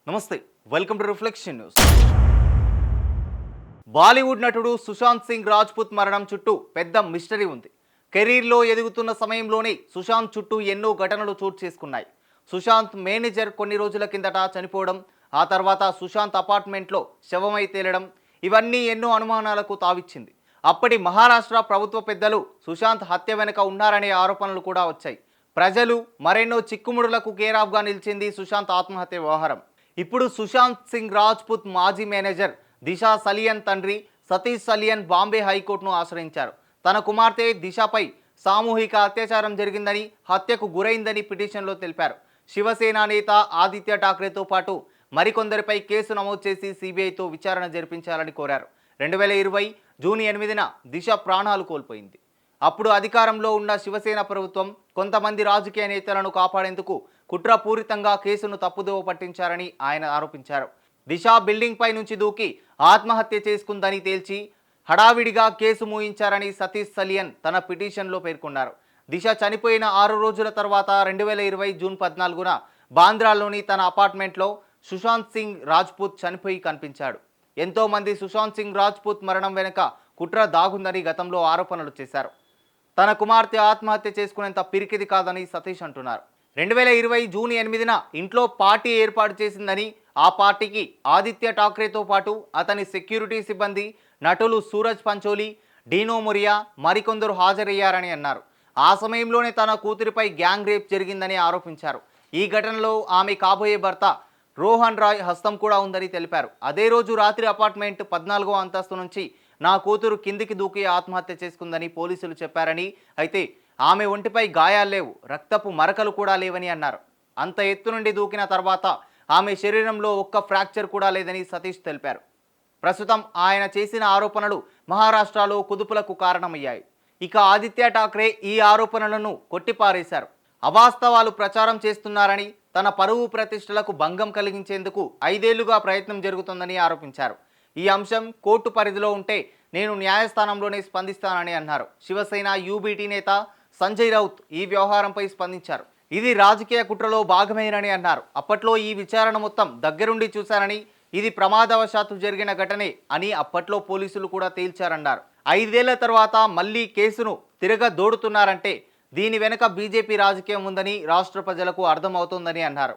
నమస్తే, welcome to reflection news. Bollywood నటుడు సుశాంత్ సింగ్ రాజ్పుత్ మరణం చుట్టూ పెద్ద మిస్టరీ ఉంది. కెరీర్లో ఎదుగుతున్న సమయంలోనే సుశాంత్ చుట్టూ ఎన్నో ఘటనలు చోటు చేసుకున్నాయి. సుశాంత్ మేనేజర్ కొన్ని రోజుల కిందట చనిపోవడం, ఆ తర్వాత సుశాంత్ అపార్ట్మెంట్లో శవమై తేలడం, ఇవన్నీ ఎన్నో అనుమానాలకు తావిచ్చింది. అప్పటి మహారాష్ట్ర ప్రభుత్వ పెద్దలు సుశాంత్ హత్య వెనుక ఉన్నారనే ఆరోపణలు కూడా వచ్చాయి. ప్రజలు మరెన్నో చిక్కుముడులకు కేరాఫ్గా నిలిచింది సుశాంత్ ఆత్మహత్య వ్యవహారం. ఇప్పుడు సుశాంత్ సింగ్ రాజ్పుత్ మాజీ మేనేజర్ దిశా సలియన్ తండ్రి సతీష్ సలియన్ బాంబే హైకోర్టును ఆశ్రయించారు. తన కుమార్తె దిశాపై సామూహిక అత్యాచారం జరిగిందని, హత్యకు గురైందని పిటిషన్లో తెలిపారు. శివసేన నేత ఆదిత్య ఠాక్రేతో పాటు మరికొందరిపై కేసు నమోదు చేసి సిబిఐతో విచారణ జరిపించాలని కోరారు. 2020 జూన్ 8న దిశ ప్రాణాలు కోల్పోయింది. అప్పుడు అధికారంలో ఉన్న శివసేన ప్రభుత్వం కొంతమంది రాజకీయ నేతలను కాపాడేందుకు కుట్రపూరితంగా కేసును తప్పుదోవ పట్టించారని ఆయన ఆరోపించారు. దిశ బిల్డింగ్ పై నుంచి దూకి ఆత్మహత్య చేసుకుందని తేల్చి హడావిడిగా కేసు మూయించారని సతీష్ సలియన్ తన పిటిషన్లో పేర్కొన్నారు. దిశ చనిపోయిన 6 రోజుల తర్వాత 2020 జూన్ 14న బాంద్రాలోని తన అపార్ట్మెంట్లో సుశాంత్ సింగ్ రాజ్పుత్ చనిపోయి కనిపించాడు. ఎంతో మంది సుశాంత్ సింగ్ రాజ్పుత్ మరణం వెనుక కుట్ర దాగుందని గతంలో ఆరోపణలు చేశారు. తన కుమార్తె ఆత్మహత్య చేసుకునేంత పిరికిది కాదని సతీష్ అంటున్నారు. 2020 జూన్ 8న ఇంట్లో పార్టీ ఏర్పాటు చేసిందని, ఆ పార్టీకి ఆదిత్య ఠాక్రేతో పాటు అతని సెక్యూరిటీ సిబ్బంది, నటులు సూరజ్ పంచోలి, డీనో మొరియా మరికొందరు హాజరయ్యారని అన్నారు. ఆ సమయంలోనే తన కూతురిపై గ్యాంగ్ రేప్ జరిగిందని ఆరోపించారు. ఈ ఘటనలో ఆమె కాబోయే భర్త రోహన్ రాయ్ హస్తం కూడా ఉందని తెలిపారు. అదే రోజు రాత్రి అపార్ట్మెంట్ 14వ అంతస్తు నుంచి నా కూతురు కిందికి దూకి ఆత్మహత్య చేసుకుందని పోలీసులు చెప్పారని, అయితే ఆమె ఒంటిపై గాయాలు లేవు, రక్తపు మరకలు కూడా లేవని అన్నారు. అంత ఎత్తు నుండి దూకిన తర్వాత ఆమె శరీరంలో ఒక్క ఫ్రాక్చర్ కూడా లేదని సతీష్ తెలిపారు. ప్రస్తుతం ఆయన చేసిన ఆరోపణలు మహారాష్ట్రలో కుదుపులకు కారణమయ్యాయి. ఇక ఆదిత్య ఠాక్రే ఈ ఆరోపణలను కొట్టిపారేశారు. అవాస్తవాలు ప్రచారం చేస్తున్నారని, తన పరువు ప్రతిష్టలకు భంగం కలిగించేందుకు 5 ఏళ్లుగా ప్రయత్నం జరుగుతుందని ఆరోపించారు. ఈ అంశం కోర్టు పరిధిలో ఉంటే నేను న్యాయస్థానంలోనే స్పందిస్తానని అన్నారు. శివసేన యూబీటీ నేత సంజయ్ రౌత్ ఈ వ్యవహారంపై స్పందించారు. ఇది రాజకీయ కుట్రలో భాగమేనని అన్నారు. అప్పట్లో ఈ విచారణ మొత్తం దగ్గరుండి చూశారని, ఇది ప్రమాదవశాత్తు జరిగిన ఘటనే అని అప్పట్లో పోలీసులు కూడా తేల్చారన్నారు. 5 ఏళ్ల తర్వాత మళ్లీ కేసును తిరగదోడుతున్నారంటే దీని వెనుక బీజేపీ రాజకీయం ఉందని రాష్ట్ర ప్రజలకు అర్థమవుతోందని అన్నారు.